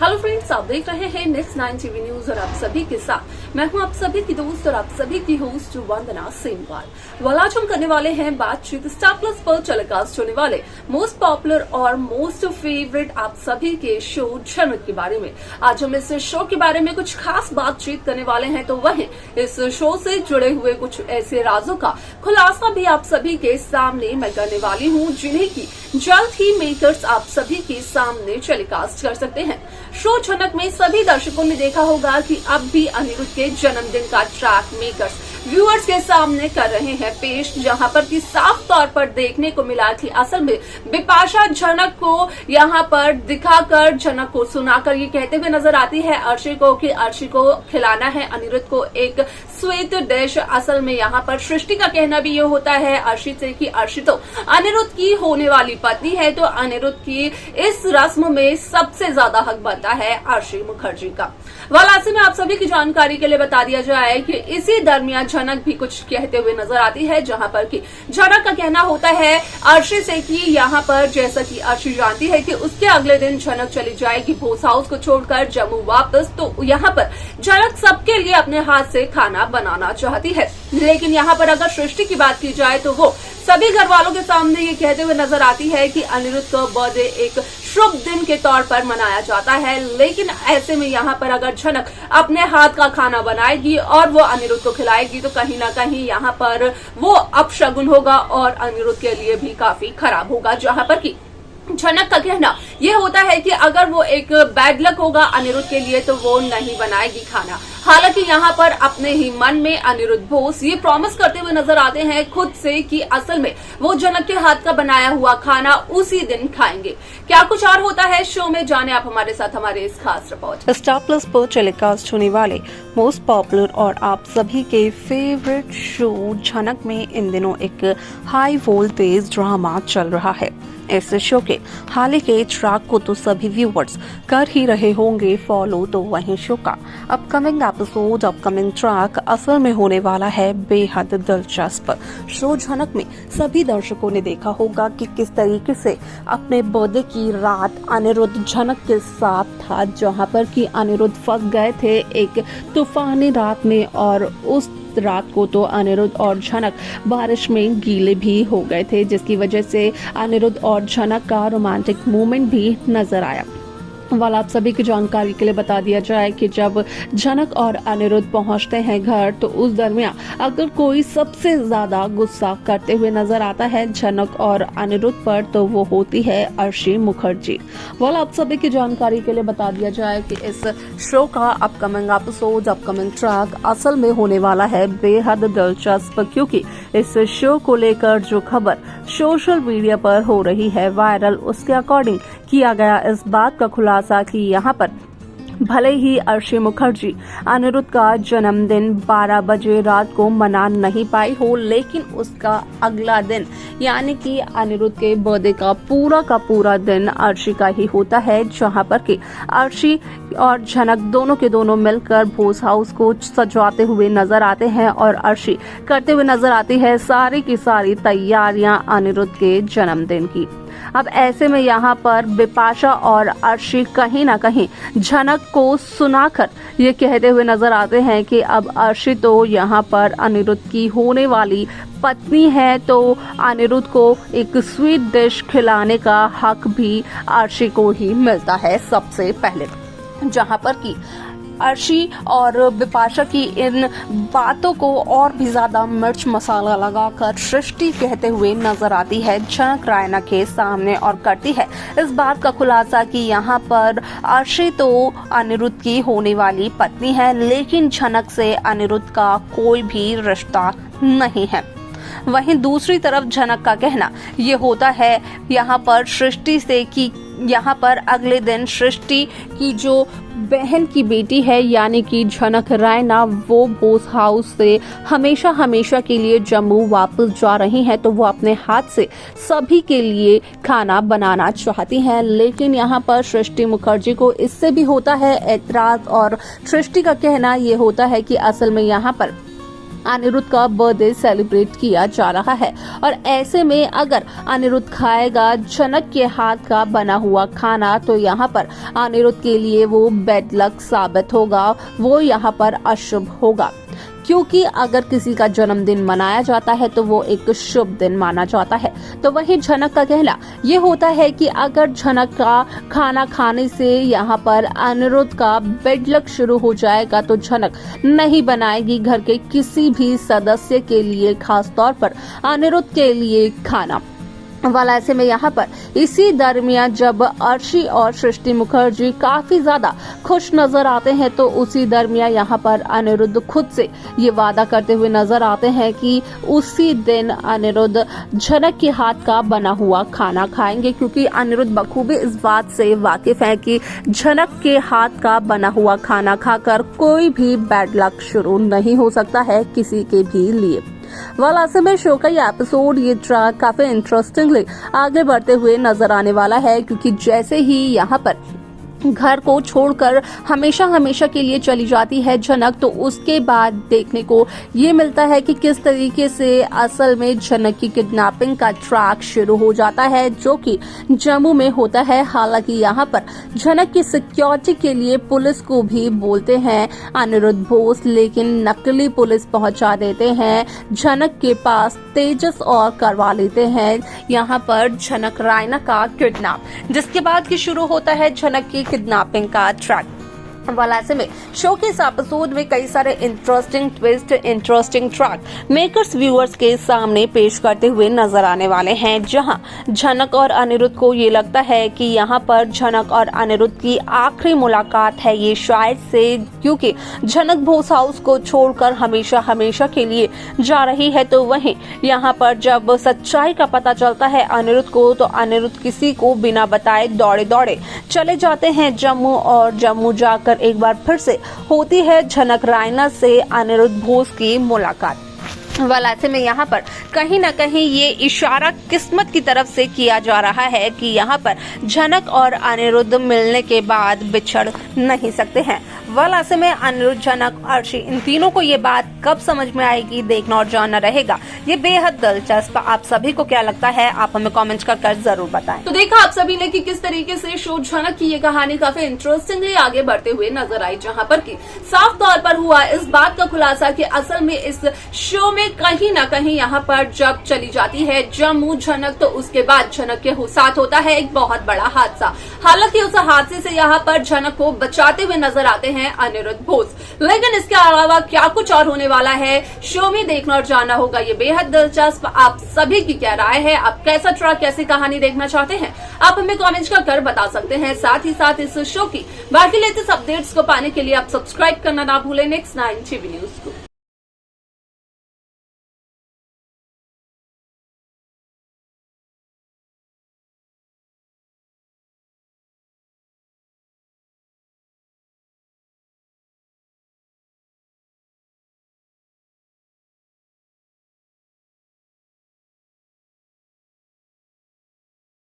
Hello friends, आप देख रहे हैं नेक्स्ट 9 टीवी न्यूज और आप सभी के साथ मैं हूं आप सभी की दोस्त और आप सभी की होस्ट वंदना सेमवाल। आज हम करने वाले हैं बातचीत स्टार प्लस पर टेलीकास्ट होने वाले मोस्ट पॉपुलर और मोस्ट फेवरेट आप सभी के शो झनक के बारे में। आज हम इस शो के बारे में कुछ खास बातचीत करने वाले हैं, तो वहीं इस शो से जुड़े हुए कुछ ऐसे राजों का खुलासा भी आप सभी के सामने मैं करने वाली हूँ, जिन्हें की जल्द ही मेकर्स आप सभी के सामने टेलीकास्ट कर सकते हैं। शो झनक में सभी दर्शकों ने देखा होगा कि अब भी अनिरुद्ध के जन्मदिन का ट्रैक मेकर्स व्यूअर्स के सामने कर रहे हैं पेश, जहां पर कि साफ तौर पर देखने को मिला कि असल में बिपाशा झनक को यहां पर दिखाकर झनक को सुनाकर ये कहते हुए नजर आती है अर्शी को कि अर्शी को खिलाना है अनिरुद्ध को एक स्वीट डिश। असल में यहां पर सृष्टि का कहना भी ये होता है अर्शी से कि अर्शी तो अनिरुद्ध की होने वाली पत्नी है, तो अनिरुद्ध की इस रस्म में सबसे ज्यादा हक बनता है अर्शी मुखर्जी का। ऐसे में आप सभी की जानकारी के लिए बता दिया जाए कि इसी दरमियान झनक भी कुछ कहते हुए नजर आती है, जहां पर कि झनक का कहना होता है अर्शी से कि यहां पर जैसा कि अर्शी जानती है कि उसके अगले दिन झनक चली जाएगी भोस हाउस को छोड़कर जम्मू वापस, तो यहां पर झनक सबके लिए अपने हाथ से खाना बनाना चाहती है। लेकिन यहां पर अगर सृष्टि की बात की जाए तो वो सभी घर वालों के सामने ये कहते हुए नजर आती है कि अनिरुद्ध का बर्थडे एक शुभ दिन के तौर पर मनाया जाता है, लेकिन ऐसे में यहाँ पर अगर झनक अपने हाथ का खाना बनाएगी और वो अनिरुद्ध को खिलाएगी तो कहीं ना कहीं यहाँ पर वो अपशगुन होगा और अनिरुद्ध के लिए भी काफी खराब होगा। जहाँ पर कि झनक का कहना ये होता है कि अगर वो एक बैड लक होगा अनिरुद्ध के लिए तो वो नहीं बनाएगी खाना। हालांकि यहाँ पर अपने ही मन में अनिरुद्ध बोस ये प्रॉमिस करते हुए नजर आते हैं खुद से कि असल में वो झनक के हाथ का बनाया हुआ खाना उसी दिन खाएंगे। क्या कुछ और होता है शो में, जाने आप हमारे साथ हमारे इस खास रिपोर्ट। स्टार प्लस पर टेलीकास्ट होने वाले मोस्ट पॉपुलर और आप सभी के फेवरेट शो झनक में इन दिनों एक हाई वोल्टेज ड्रामा चल रहा है। इस शो के हाल ही के ट्रैक को तो सभी व्यूअर्स कर ही रहे होंगे फॉलो, तो वहीं शो का अपकमिंग एपिसोड अपकमिंग ट्रैक असल में होने वाला है बेहद दिलचस्प। शो झनक में सभी दर्शकों ने देखा होगा कि किस तरीके से अपने बर्थडे की रात अनिरुद्ध झनक के साथ था, जहां पर कि अनिरुद्ध फंस गए थे एक तूफानी रात में और उस रात को तो अनिरुद्ध और झनक बारिश में गीले भी हो गए थे, जिसकी वजह से अनिरुद्ध और झनक का रोमांटिक मोमेंट भी नजर आया। आप सभी की जानकारी के लिए बता दिया जाए कि जब झनक और अनिरुद्ध पहुंचते हैं घर तो उस दरमियान अगर कोई सबसे ज्यादा गुस्सा करते हुए नजर आता है झनक और अनिरुद्ध पर तो वो होती है अर्शी मुखर्जी। आप सभी की जानकारी के लिए बता दिया जाए कि इस शो का अपकमिंग एपिसोड अपकमिंग ट्रैक असल में होने वाला है बेहद दिलचस्प, क्योंकि इस शो को लेकर जो खबर सोशल मीडिया पर हो रही है वायरल, उसके अकॉर्डिंग किया गया इस बात का खुलासा कि यहाँ पर भले ही अर्शी मुखर्जी अनिरुद्ध का जन्मदिन 12 बजे रात को मना नहीं पाई हो, लेकिन उसका अगला दिन यानी कि अनिरुद्ध के बर्थडे का पूरा दिन अर्शी का ही होता है, जहां पर कि अर्शी और झनक दोनों के दोनों मिलकर भोस हाउस को सजाते हुए नजर आते हैं और अर्शी करते हुए नजर आती है सारी की सारी तैयारियां अनिरुद्ध के जन्मदिन की। अब ऐसे में यहाँ पर बिपाशा और अर्शी कहीं ना कहीं झनक को सुनाकर ये कहते हुए नजर आते हैं कि अब अर्शी तो यहाँ पर अनिरुद्ध की होने वाली पत्नी है, तो अनिरुद्ध को एक स्वीट डिश खिलाने का हक भी अर्शी को ही मिलता है सबसे पहले। जहाँ पर कि अर्शी और बिपाशा की इन बातों को और भी ज्यादा मिर्च मसाला लगाकर सृष्टि कहते हुए नजर आती है झनक रायना के सामने और करती है इस बात का खुलासा कि यहाँ पर अर्शी तो अनिरुद्ध की होने वाली पत्नी है, लेकिन झनक से अनिरुद्ध का कोई भी रिश्ता नहीं है। वहीं दूसरी तरफ झनक का कहना ये होता है यहाँ पर सृष्टि से कि यहाँ पर अगले दिन सृष्टि की जो बहन की बेटी है यानी कि झनक रायना वो भोस हाउस से हमेशा के लिए जम्मू वापस जा रही हैं, तो वो अपने हाथ से सभी के लिए खाना बनाना चाहती हैं। लेकिन यहाँ पर सृष्टि मुखर्जी को इससे भी होता है एतराज और सृष्टि का कहना ये होता है कि असल में यहाँ पर अनिरुद्ध का बर्थडे सेलिब्रेट किया जा रहा है और ऐसे में अगर अनिरुद्ध खाएगा झनक के हाथ का बना हुआ खाना तो यहाँ पर अनिरुद्ध के लिए वो बैड लक साबित होगा, वो यहाँ पर अशुभ होगा, क्योंकि अगर किसी का जन्मदिन मनाया जाता है तो वो एक शुभ दिन माना जाता है। तो वहीं झनक का कहना ये होता है कि अगर झनक का खाना खाने से यहाँ पर अनिरुद्ध का बैड लक शुरू हो जाएगा तो झनक नहीं बनाएगी घर के किसी भी सदस्य के लिए, खास तौर पर अनिरुद्ध के लिए खाना। वाला ऐसे में यहाँ पर इसी दरमियान जब अर्शी और सृष्टि मुखर्जी काफी ज्यादा खुश नजर आते हैं तो उसी दरमियान यहाँ पर अनिरुद्ध खुद से ये वादा करते हुए नजर आते हैं कि उसी दिन अनिरुद्ध झनक के हाथ का बना हुआ खाना खाएंगे, क्योंकि अनिरुद्ध बखूबी इस बात से वाकिफ है कि झनक के हाथ का बना हुआ खाना खाकर कोई भी बैड लक शुरू नहीं हो सकता है किसी के भी लिए। वाला ऐसे में शो का ये एपिसोड, ये ट्रैक काफी इंटरेस्टिंगली आगे बढ़ते हुए नजर आने वाला है, क्योंकि जैसे ही यहाँ पर घर को छोड़कर हमेशा के लिए चली जाती है झनक, तो उसके बाद देखने को ये मिलता है कि किस तरीके से असल में झनक की किडनैपिंग का ट्रैक शुरू हो जाता है, जो कि जम्मू में होता है। हालांकि यहाँ पर झनक की सिक्योरिटी के लिए पुलिस को भी बोलते हैं अनिरुद्ध बोस, लेकिन नकली पुलिस पहुंचा देते हैं झनक के पास तेजस और करवा लेते हैं यहाँ पर झनक रायना का किडनैप, जिसके बाद की शुरू होता है झनक की किडनैपिंग का ट्रैक। वाला ऐसे में शो के इस एपिसोड में कई सारे interesting twist, interesting track makers viewers के सामने पेश करते हुए नजर आने वाले हैं, जहां झनक और अनिरुद्ध को ये लगता है कि यहाँ पर झनक और अनिरुद्ध की आखिरी मुलाकात है ये शायद से, क्योंकि झनक बोस हाउस को छोड़कर हमेशा के लिए जा रही है। तो वहीं यहाँ पर जब सच्चाई का पता चलता है अनिरुद्ध को, तो अनिरुद्ध किसी को बिना बताए दौड़े चले जाते हैं जम्मू, और जम्मू जाकर एक बार फिर से होती है झनक रायना से अनिरुद्ध बोस की मुलाकात। वाला ऐसे में यहाँ पर कहीं ना कहीं ये इशारा किस्मत की तरफ से किया जा रहा है कि यहाँ पर झनक और अनिरुद्ध मिलने के बाद बिछड़ नहीं सकते हैं। वाला ऐसे में अनिरुद्ध, झनक, अर्शी, इन तीनों को ये बात कब समझ में आएगी, देखना और जानना रहेगा। ये बेहद दिलचस्प। आप सभी को क्या लगता है, आप हमें कमेंट कर जरूर बताएं। तो देखा आप सभी ने कि किस तरीके से शो झनक की ये कहानी काफी इंटरेस्टिंगली आगे बढ़ते हुए नजर आई, जहां पर कि साफ तौर पर हुआ इस बात का खुलासा कि असल में इस शो में कहीं ना कहीं यहाँ पर जब चली जाती है जम्मू झनक, तो उसके बाद झनक के साथ होता है एक बहुत बड़ा हादसा। हालांकि उस हादसे से यहाँ पर झनक को बचाते हुए नजर आते हैं अनिरुद्ध बोस, लेकिन इसके अलावा क्या कुछ और होने वाला है शो में देखना और जानना होगा। ये बेहद दिलचस्प। आप सभी की क्या राय है, आप कैसा ट्रैक, कैसी कहानी देखना चाहते हैं, आप हमें कमेंट कर बता सकते हैं। साथ ही साथ इस शो की बाकी लेटेस्ट अपडेट्स को पाने के लिए आप सब्सक्राइब करना ना भूलें नेक्स्ट 9 टीवी न्यूज को।